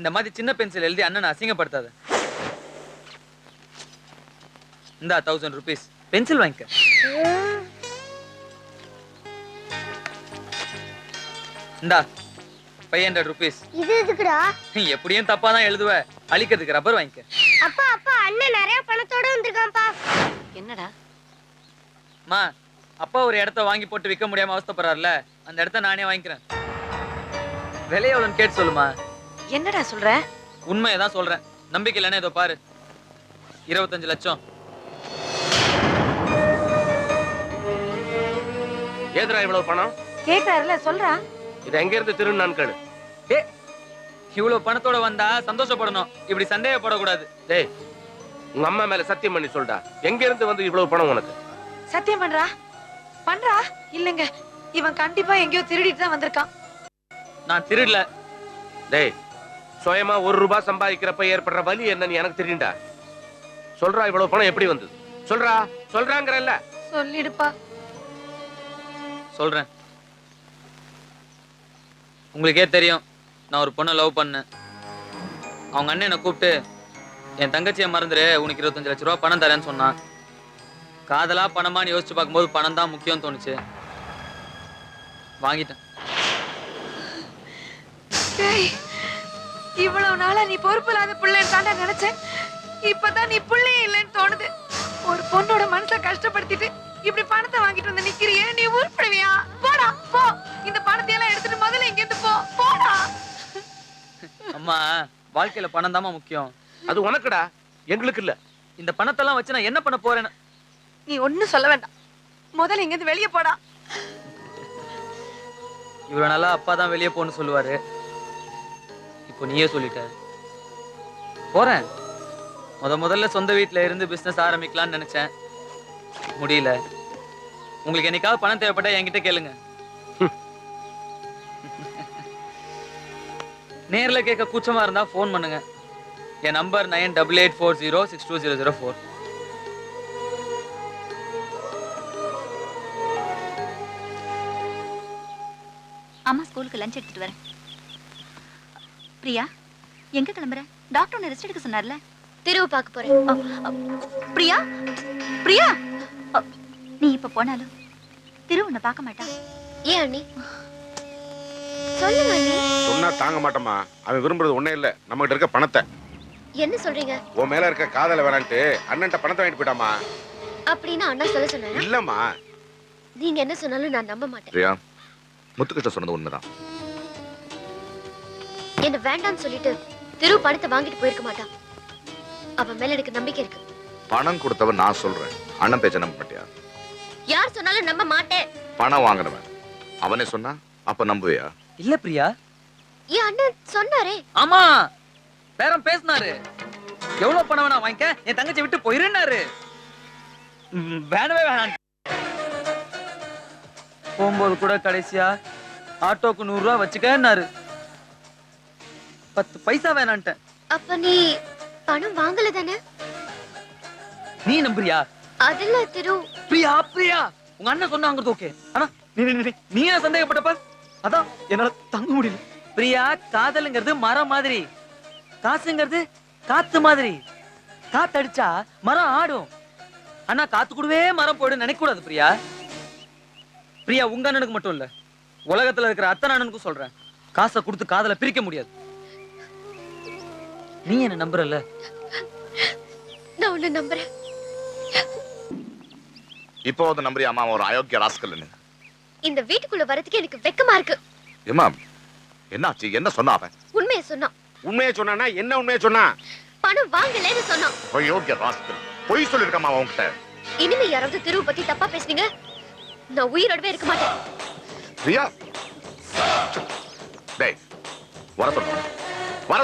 இந்த மாதிரி சின்ன பென்சில் எழுதி அண்ணன் அசிங்கப்படுத்தாத. இந்தா 1000 rupees பென்சில் வாங்கிக்க. இந்தா 500 rupees. இது எதுக்குடா? எப்படியும் தப்பா தான் எழுதுவ, அழிக்கிறதுக்கு ரப்பர் வாங்கிக்க. அப்பா அப்பா அண்ணன் நிறைய பணத்தோட வந்திருக்கான்ப்பா. என்னடா? மா, அப்பா ஒரு இடத்த வாங்கி போட்டு விற்க முடியாம அவஸ்தைப்படுறாருல, அந்த இடத்த நானே வாங்கிக்கிறேன். விலை எவ்வளவுன்னு கேட்டு சொல்லுமா. என்னடா சொல்ற? உண்மையை தான் சொல்றேன், நம்பிக்கை இல்லைன்னா இதோ பாரு, 25 லட்சம். ஏதுடா இவ்வளவு பணம்? கேக்குறாருல, சொல்றா. இது எங்க இருந்து திருநான் கேடு. இவ்வளவு பணத்தோட வந்தா சந்தோஷப்படணும், இப்படி சந்தேகப்படக்கூடாது. டேய், உங்க அம்மா மேல சத்தியம் பண்ணி சொல்டா, எங்க இருந்து வந்து இவ்வளவு பணம் உனக்கு? சத்தியம் பண்றா? இல்லங்க, இவன் கண்டிப்பா எங்கேயோ திருடிட்டு தான் வந்திருக்கான். நான் திருடல. டேய், சுயமா 1 ரூபாய் சம்பாதிக்கிறப்ப ஏற்படுற வலி என்னன்னு எனக்கு தெரியும்டா. சொல்றா, இவ்வளவு பணம் எப்படி வந்தது? சொல்றாங்கறல்ல. சொல்லிடுப்பா. சொல்றேன். உங்களுக்கே தெரியும், நான் ஒரு பொண்ணை லவ் பண்ணேன். அவங்க அண்ணன் என்னை கூப்பிட்டு, என் தங்கச்சியை மறந்துரு, உனக்கு 25 லட்ச ரூபா பணம் தரேன்னு சொன்னான். காதலா பணமான்னு யோசிச்சு பார்க்கும்போது பணம் தான் முக்கியம் தோணுச்சு, வாங்கிட்டேன். இவ்வளவு நாளா நீ பொறுப்பு இல்லாத பிள்ளைன்னு தாண்டா நினைச்சேன். இப்பதான் நீ பிள்ளையே இல்லைன்னு தோணுது. ஒரு பொண்ணோட மனசை கஷ்டப்படுத்திட்டு இப்படி பணத்தை வாங்கிட்டு வந்து நிக்கிறியே, நீ உருப்படுவியா? போடா போ, இந்த பணத்தை எல்லாம் எடுத்துட்டு முதல்ல இங்க இருந்து போடா. அம்மா, வாழ்க்கையில பணம் தாமா முக்கியம். அது உனக்குடா, எங்களுக்கு இல்ல. இந்த பணத்தெல்லாம் வச்சு நான் என்ன பண்ண போறேன்னு நீ ஒண்ணும் சொல்ல வேண்டாம், முதல்ல இங்க இருந்து வெளியே போடா. இவ்வளவு நாளா அப்பா தான் வெளியே போன்னு சொல்லுவாரு, இப்போ நீயே சொல்லிட்ட. போறேன். முதல்ல சொந்த வீட்டுல இருந்து பிசினஸ் ஆரம்பிக்கலாம்னு நினைச்சேன், முடியல. உங்களுக்கு என்னைக்காவது பணம் தேவைப்பட்டா என்கிட்ட கேளுங்க. நேர்ல கேட்க கூச்சமா இருந்தா போன் பண்ணுங்க. என் நம்பர் 9884062004. அம்மா ஸ்கூலுக்கு லஞ்ச் எடுத்துட்டு வரேன். பிரியா, எங்க கிளம்புற? டாக்டர் உன்னை ரெஸ்ட் எடுக்க சொன்னார்ல. திருவு பார்க்க போறேன். பிரியா, பிரியா, நீ இப்ப போனாலும் திரு உன்னை பார்க்க மாட்டா. ஏன் அண்ணி? சொல்லுங்க அண்ணி. சொன்னா தாங்க மாட்டோமா. அவன் விரும்புறது ஒண்ணே இல்ல, நம்ம கிட்ட இருக்க பணத்தை. என்ன சொல்றீங்க? உன் மேல இருக்க காதல வேணான்ட்டு அண்ணன்ட்ட பணத்தை வாங்கிட்டு போயிட்டாமா. அப்படின்னா அண்ணா சொல்ல சொன்னாரா? இல்லம்மா, நீங்க என்ன சொன்னாலும் நான் நம்ப மாட்டேன். பிரியா, முத்துக்கிட்ட சொன்னது உண்மைதான். என்ன வேண்டாம்னு சொல்லிட்டு திரு பணத்தை வாங்கிட்டு போயிருக்க மாட்டான். அவன் மேல எனக்கு நம்பிக்கை இருக்கு. பணம் கொடுத்தவன் நான் சொல்றேன், அண்ணன் பேச்ச நம்ப மாட்டியா? யார் சொன்னாலும் நம்ப மாட்டேன். பணம் வாங்கினவன் அவனே சொன்னா அப்ப நம்புவியா? இல்ல பிரியா, என் அண்ணன் சொன்னாரே. ஆமா, பேரம் பேசினாரு. எவ்வளவு பணம் வேணா வாங்கிக்க, என் தங்கச்சி விட்டு போயிருன்னாரு. வேணவே வேணாம். போகும்போது கூட கடைசியா ஆட்டோக்கு 100 ரூபா வச்சுக்கன்னாரு. 10 பைசா வேணான்ட்டேன். அப்ப நீ பணம் வாங்கல தானே? நீ நம்புறியா? அதுல திரு. பிரியா பிரியா, உங்க அண்ணன் சொன்னாங்கிறது ஓகே, ஆனா நீ என்ன சந்தேகப்பட்டப்ப அதான் என்னால தங்க முடியல. பிரியா, காதலுங்கிறது மரம் மாதிரி, காசுங்கிறது காத்து மாதிரி. காத்தடிச்சா மரம் ஆடும், ஆனா காத்து கூடவே மரம் போயிடும் நினைக்க கூடாது பிரியா. பிரியா, உங்க அண்ணனுக்கு மட்டும் இல்ல, உலகத்துல இருக்கிற அத்தனை அண்ணனுக்கும் சொல்றேன், காசை கொடுத்து காதலை பிரிக்க முடியாது. நீ என்ன நம்புறல? நான் உன்னை நம்புறேன். இப்போ வந்து நம்புறியாமா ஒரு அயோக்கிய ராஸ்கல்னு? இந்த வீட்டுக்குள்ள வரதுக்கு எனக்கு வெக்கமா இருக்கு. ஏமா, என்னாச்சு? என்ன சொன்னா அவன்? உண்மையை சொன்னான். உண்மையை சொன்னானா? என்ன உண்மையை சொன்னா? பணம் வாங்கலன்னு சொன்னான். அயோக்கிய ராஸ்கல், பொய் சொல்லிருக்கமா அவன்கிட்ட? இனிமே யாராவது திருவு பத்தி தப்பா பேசுனீங்க, நான் உயிரோடவே இருக்க மாட்டேன். பிரியா, டேய், வர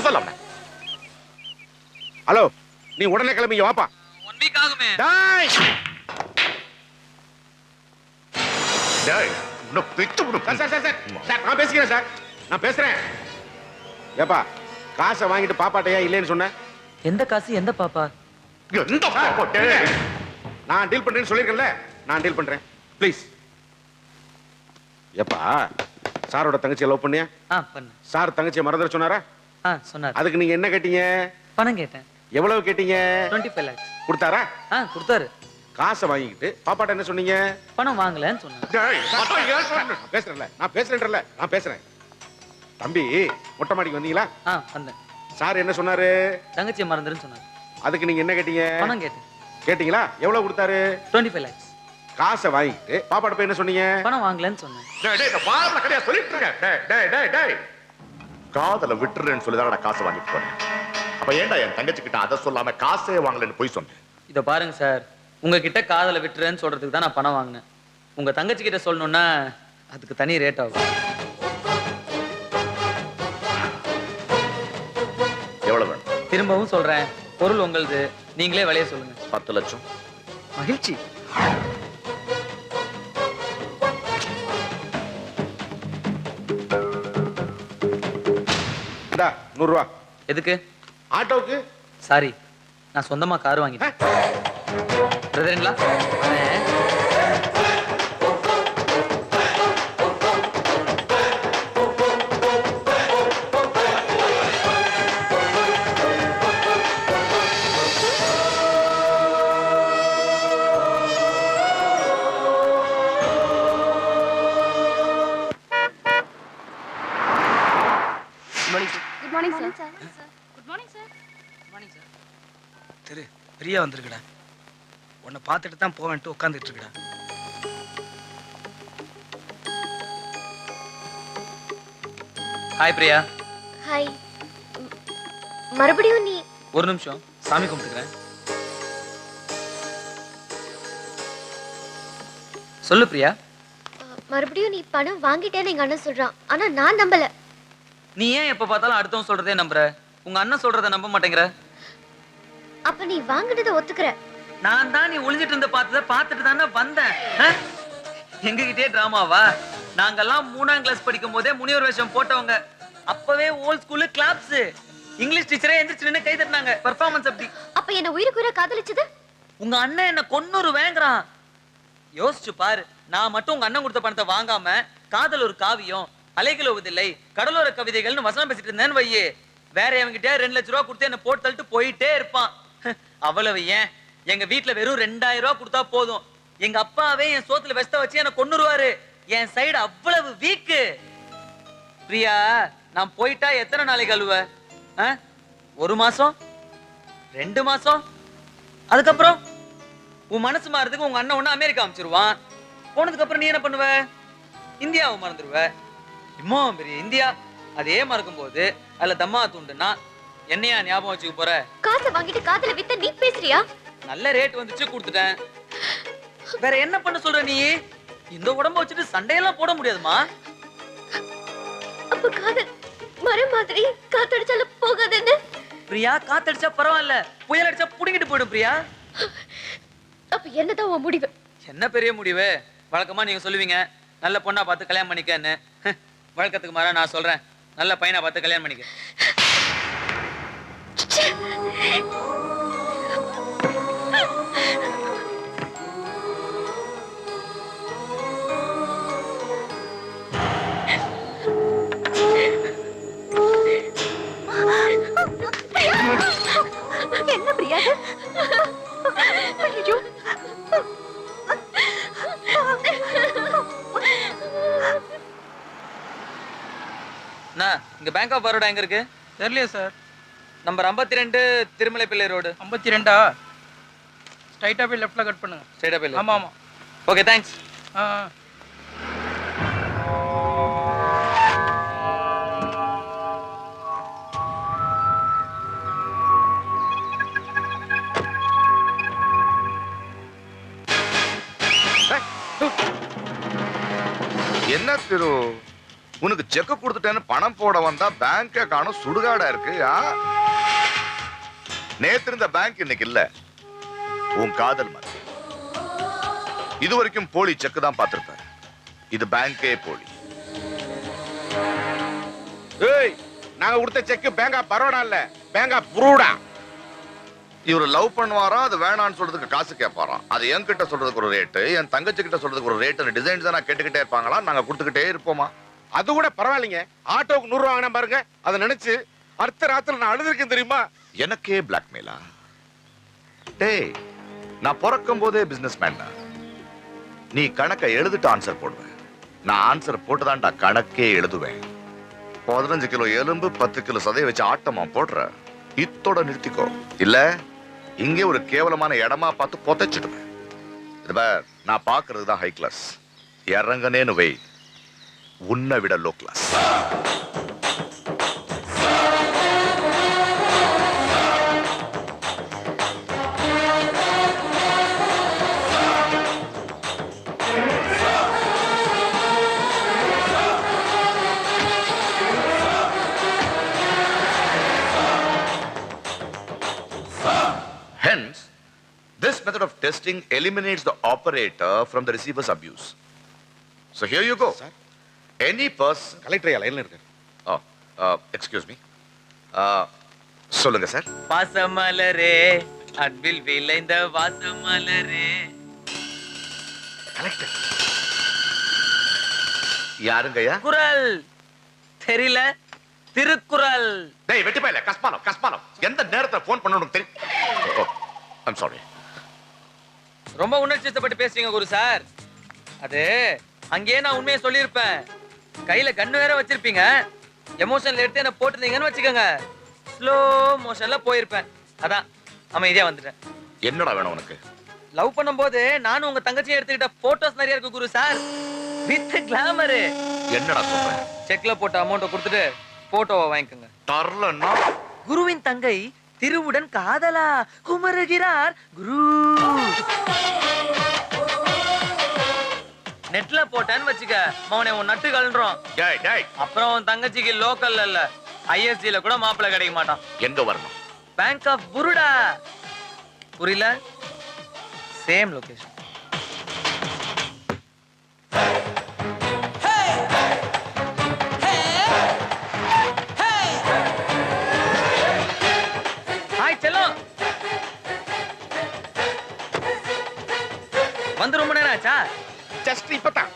சொல்ல. ஹலோ, நீ உடனே கிளம்பி வாப்பா. 1 வீக் ஆகுமே. டேய், டேய், இன்னும் பிச்சு விடு. சார், நான் பேசிக்கிறேன் சார், நான் பேசுறேன். ஏப்பா, காசை வாங்கிட்டு பாப்பாட்டையா இல்லைன்னு சொன்ன? எந்த காசு, எந்த பாப்பா? எந்த பாப்பா? டேய், நான் டீல் பண்றேன்னு சொல்லிருக்கேன்ல, நான் டீல் பண்றேன். ப்ளீஸ். ஏப்பா, சாரோட தங்கச்சியை லவ் பண்ணியா? பண்ணு. சார் தங்கச்சியை மறந்துட சொன்னாரா? சொன்னார். அதுக்கு நீங்க என்ன கேட்டீங்க? பணம் கேட்டேன். எவ்வளவு கேட்டீங்க? 25 lakhs. கொடுத்தாரா? கொடுத்தாரு. காசை வாங்கிக்கிட்டு பாப்பாட்ட என்ன சொன்னீங்க? பணம் வாங்கலன்னு சொன்னார். நான் பேசுறேன். தம்பி, மொட்டை மாடிக்கு வந்தீங்களா? வந்தேன். சார் என்ன சொன்னாரு? தங்கச்சியை மறந்துருன்னு சொன்னார். அதுக்கு நீங்க என்ன கேட்டீங்க? பணம் கேட்டேன். கேட்டீங்களா? எவ்வளவு கொடுத்தாரு? 25 lakhs. காசை வாங்கிட்டு பாப்பாட்ட போய் என்ன சொன்னீங்க? பணம் வாங்கலன்னு சொன்னேன். காதல விட்டுறேன்னு சொல்லிதான் காசை வாங்கிட்டு போறேன். அப்ப ஏன்டா என் தங்கச்சி கிட்ட அதை சொல்லாம காசே வாங்கலன்னு போய் சொன்னேன்? இத பாருங்க சார், உங்ககிட்ட காதல விட்டுறேன்னு சொல்றதுக்கு தான் நான் பணம் வாங்கினேன். உங்க தங்கச்சி கிட்ட சொல்லணும்னா அதுக்கு தனி ரேட் ஆகும். எவ்வளவு வேணும்? திரும்பவும் சொல்றேன், பொருள் உங்களுது, நீங்களே விலைய சொல்லுங்க. 10 லட்சம். மகிழ்ச்சி. இந்தா 100 ரூபா. எதுக்கு? ஆட்டோவுக்கு. சாரி, நான் சொந்தமா கார் வாங்கிட்டேன். பிரதர்ங்களா? Good morning sir. திரு பிரியா வந்திருக்குடா. உன்னை பார்த்துட்டு தான் போவேன்ட்டு உட்காந்துட்டு இருக்குடா. ஹாய் பிரியா. ஹாய். மறுபடியும் நீ? ஒரு நிமிஷம், சாமி கும்பிட்டுக்கிறேன். சொல்லு பிரியா. மறுபடியும் நீ பணம் வாங்கிட்டேன்னு எங்க அண்ணன் சொல்றான். ஆனா நான் நம்பல. நீ ஏன் எப்ப பார்த்தாலும் அடுத்தவன் சொல்றதே நம்புற? உங்க அண்ணன் சொல்றத நம்ப மாட்டேங்கிற? அப்ப நீ வாங்கினதை ஒத்துக்கிற? நான் தான் நீ ஒளிஞ்சிட்டு இருந்த பார்த்துட்டு தானே வந்தேன். எங்ககிட்டே டிராமாவா? நாங்கெல்லாம் 3ஆம் கிளாஸ் படிக்கும் போதே முனிவர் வேஷம் போட்டவங்க. அப்பவே ஓல்ட் ஸ்கூல்ல கிளாப்ஸ். இங்கிலீஷ் டீச்சரே எந்திரிச்சு நின்னு கை தட்டினாங்க. பெர்ஃபார்மன்ஸ் அப்படி. அப்ப என்ன உயிருக்குயிரா காதலிச்சது? உங்க அண்ணன் என்ன கொன்னூறு வேங்கறான். யோசிச்சு பாரு, நான் மட்டும் உங்க அண்ணன் கொடுத்த பணத்தை வாங்காம காதல் ஒரு காவியம், அலைகள் ஓவதில்லை, கடலோர கவிதைகள்னு வசனம் பேசிட்டு இருந்தேன்னு வையே, வேற எவங்கிட்ட 2 லட்சம் ரூபாய் கொடுத்து என்ன போட்டு தள்ளிட்டு போயிட்டே இருப்பான். அவ்வளவு ஏன், எங்க வீட்டுல வெறும் 2000 ரூபாய் கொடுத்தா போதும், எங்க அப்பாவே என் சோத்துல வெஸ்த வச்சு என்ன கொன்னுருவாரு. என் சைடு அவ்வளவு வீக்கு. பிரியா, நான் போயிட்டா எத்தனை நாளைக்கு அழுவ? 1 மாசம், 2 மாசம், அதுக்கப்புறம் உன் மனசு மாறதுக்கு உங்க அண்ணன் ஒண்ணு அமெரிக்கா அமைச்சிருவான். போனதுக்கு அப்புறம் நீ என்ன பண்ணுவ? இந்தியாவை மறந்துடுவ. இம்மோ பெரிய இந்தியா, அதே மறக்கும் போது அதுல தம்மா தூண்டுனா என்னையா ஞாபகம் வச்சுக்க போற? காசை வாங்கிட்டு காதல வித்த நீ பேசுறியா? நல்ல ரேட் வந்துச்சு, கொடுத்துட்டேன். வேற என்ன பண்ண சொல்ற நீ? இந்த உடம்ப வச்சுட்டு சண்டையெல்லாம் போட முடியாதுமா. அப்ப காதல் மரம் மாதிரி காத்தடிச்சால போகாதுன்னு? பிரியா, காத்தடிச்சா பரவாயில்ல, புயல் அடிச்சா புடிங்கிட்டு போயிடும் பிரியா. அப்ப என்னதான் உன் முடிவு? என்ன பெரிய முடிவு? வழக்கமா நீங்க சொல்லுவீங்க, நல்ல பொண்ணா பார்த்து கல்யாணம் பண்ணிக்கன்னு. வழக்கத்துக்கு மாறா நான் சொல்றேன், நல்ல பையனா பார்த்து கல்யாணம் பண்ணிக்க. என்ன பிரியா? ஐயோ, இங்க பேங்க் ஆஃப் பரோடா எங்க இருக்கு? தெரியலையே சார். நம்பர் 52 திருமலை பிள்ளை ரோடு. 52ஆ? ஸ்ட்ரைட்டா போய் லெஃப்ட்ல கட் பண்ணுங்க. ஸ்ட்ரைட்டா போய். ஆமா ஆமா. Okay, thanks. என்ன திரு, உனக்கு செக் கொடுத்துட்டேன்னு பணம் போட வந்தா பேங்க காணும், சுடுகாடா இருக்கு. நேத்து இருந்த பேங்க் இன்னைக்கு இல்ல. உன் காதல் மாதிரி இது வரைக்கும் போலி செக் தான் பார்த்திருப்ப. இது பேங்கே போலி. ஏய், நாங்க கொடுத்த செக் பேங்கா பரோடா இல்ல, பேங்கா புரூடா. இவரு லவ் பண்ணுவாராம், அது வேணான்னு சொல்றதுக்கு காசு கேட்பாராம். அது என்கிட்ட சொல்றதுக்கு ஒரு ரேட்டு, என் தங்கச்சி கிட்ட சொல்றதுக்கு ஒரு ரேட்டு. டிசைன்ஸ் தான் கேட்டுக்கிட்டே இருப்பாங்களா, நாங்க கொடுத்துக்கிட்டே இருப்போமா. அது கூட பரவாயில்லைங்க. ஆட்டோவுக்கு 100 ரூபா வாங்கினா பாருங்க, அதை நினைச்சு அடுத்த ராத்திரி நான் அழுதுருக்கேன் தெரியுமா? எனக்கே பிளாக்மெயிலா? டேய், நான் பிறக்கும் போதே பிசினஸ் மேன். நீ கணக்கை எழுதிட்டு ஆன்சர் போடுவேன். நான் ஆன்சர் போட்டுதான்டா கணக்கே எழுதுவேன். 15 கிலோ எலும்பு 10 கிலோ சதையை வச்சு ஆட்டமா போடுற, இத்தோட நிறுத்திக்கோ. இல்ல இங்கே ஒரு கேவலமான இடமா பார்த்து புதைச்சிடுவேன். இது பார், நான் பார்க்கிறது தான் ஹை கிளாஸ். இறங்கனேன்னு வை, உன்னை விட low class. Hence, this method of testing eliminates the operator from the receiver's abuse. So here you go. Sir? Any person... collector லைன்ல இருக்காரு. Excuse me. சொல்லுங்க சார். வாசமலரே அன்பில் விளைந்த வாசமலரே. கலெக்டர் யாருங்கய்யா? குரல் தெரியல, திருக்குறள். டேய் வெட்டி பையல, கஸ்மானம் எந்த நேரத்துல போன் பண்ணனும் தெரியும். I'm sorry. ரொம்ப உணர்ச்சிப்பட்டு பேசுறீங்க குரு சார். அது அங்கேயே நான் உண்மையை சொல்லியிருப்பேன். கையில கண்ணு வேற வச்சிருப்பீங்க. எமோஷன்ல எடுத்து என்ன போட்டுருந்தீங்கன்னு வச்சுக்கோங்க, ஸ்லோ மோஷன்ல போயிருப்பேன். அதான் அமைதியா வந்துட்டேன். என்னடா வேணும் உனக்கு? லவ் பண்ணும்போது நானும் உங்க தங்கச்சியை எடுத்துக்கிட்ட போட்டோஸ் நிறைய இருக்கு குரு சார், வித் கிளாமர். என்னடா சொல்ற? செக்ல போட்ட அமௌண்ட்டை கொடுத்துட்டு போட்டோவை வாங்கிக்கோங்க. தரலன்னா குருவின் தங்கை திருவுடன் காதலா குமருகிறார் குரு. நெட்ல போட்டேன்னு வச்சுக்க, மவனே உன் நட்டு கலன்றோம். டேய் டேய், அப்புறம் உன் தங்கச்சிக்கு லோக்கல்ல இல்ல, ஐஎஸ்சில கூட மாப்பிள்ளை கிடைக்க மாட்டான். எங்க வரணும்? பேங்க் ஆஃப் புருடா. புரியல? Same location. ஹாய் செல்லம், வந்து ரொம்ப நேரம் ஆச்சா? ஜஸ்ட் இப்பதான்.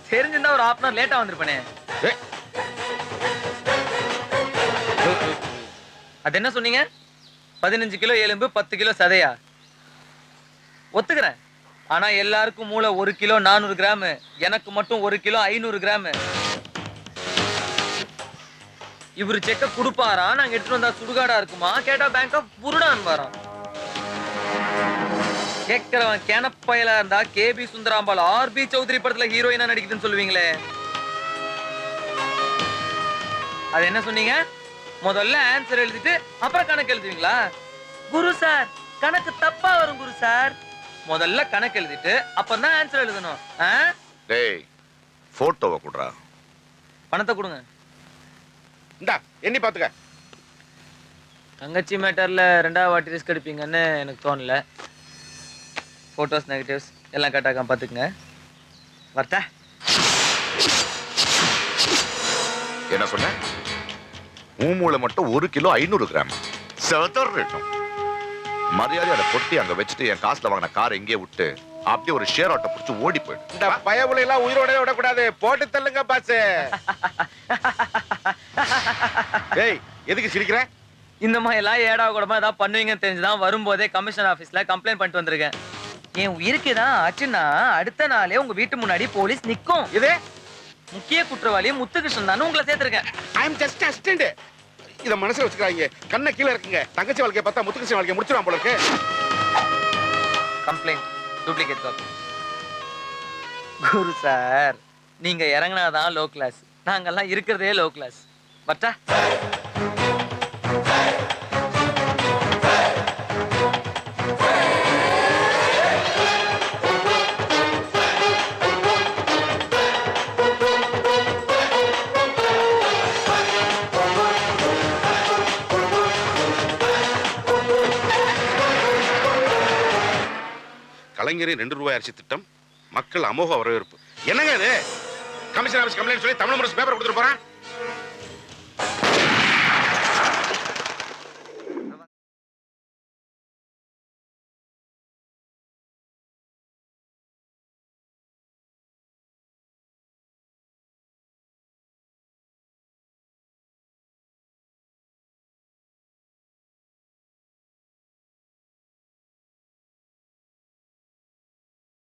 தெரிஞ்சிருந்தா ஒரு half an hour லேட்டா வந்திருப்பேனே. ஏய், அது என்ன சொன்னீங்க? 15 கிலோ எலும்பு 10 கிலோ சதையா? ஒத்துக்கிறேன். ஆனா எல்லாருக்கும் மூளை 1 கிலோ 400 கிராம், எனக்கு மட்டும் 1 கிலோ 500 கிராம். இவரு செக்க குடுப்பாரா, நாங்க எடுத்துட்டு வந்தா சுடுகாடா இருக்குமா? கேட்டா பேங்க் ஆஃப் புருடான் வரோம். கேட்கிறவன் கேனப்பயலா இருந்தா கேபி சுந்தராம்பாள் ஆர்பி சௌத்ரி படத்துல ஹீரோயினா நடிக்குதுன்னு சொல்லுவீங்களே. அது என்ன சொன்னீங்க? முதல்ல ஆன்சர் எழுதிட்டு அப்புறம் கணக்கு எழுதுவீங்களா? குரு சார், கணக்கு தப்பா வரும் குரு சார். முதல்ல கணக்கு எழுதிட்டு அப்புறம் தான் ஆன்சர் எழுதணும். டேய், போட்டோவை குடுறா. பணத்தை கொடுங்க. இந்தா எண்ணி பாத்துக்க. தங்கச்சி மேட்டர்ல 2வது வாட்டி ரிஸ்க் எடுப்பீங்கன்னு எனக்கு தோணல. போட்டோஸ் நெகட்டிவ்ஸ் எல்லாம் கரெக்டாக பார்த்துக்குங்க. வரட்டா? என்ன சொன்ன? மூளை மட்டும் 1 கிலோ 500 கிராம். சதறட்டும். மரியாதை அதை பொட்டி அங்க வச்சுட்டு என் காசுல வாங்கின காரை இங்கே விட்டு அப்படியே ஒரு ஷேர் ஆட்டோ பிடிச்சு ஓடி போயிடு. இந்த பயவுல எல்லாம் உயிரோட விடக்கூடாது. போட்டு தள்ளுங்க பாஸ். டேய், எதுக்கு சிரிக்கிற? இந்த மாதிரி எல்லாம் ஏடா கூடமா ஏதாவது பண்ணுவீங்கன்னு தெரிஞ்சுதான் வரும்போதே கமிஷன் ஆபீஸ்ல கம்ப்ளைண்ட் பண்ணிட்டு வந்திருக்கேன். என் உயிருக்கு தான் ஆச்சுன்னா அடுத்த நாளே உங்க வீட்டு முன்னாடி போலீஸ் நிக்கும். இது முக்கிய குற்றவாளி முத்துகிருஷ்ணன் தான் உங்களை சேர்த்திருக்கேன். ஐ அம் ஜஸ்ட் அசிஸ்டன்ட். இத மனசுல வச்சுக்கறாங்க. கண்ணை கீழ இருக்குங்க. தங்கச்சி வாழ்க்கைய பார்த்தா முத்துகிருஷ்ணன் வாழ்க்கைய முடிச்சிராம் போல இருக்கு. Complaint duplicate copy. Guru sir, நீங்க இறங்கினாதான் லோ கிளாஸ், நாங்கெல்லாம் இருக்கிறதே லோ கிளாஸ். பட்டா? கலைஞரின் 2 ரூபாய் அரிசி திட்டம் மக்கள் அமோக வரவேற்பு. என்னங்க இது? கமிஷன் ஆபீஸ் கம்ப்ளைண்ட் சொல்லி தமிழ் முரசு பேப்பர் கொடுத்துட்டு போறான்.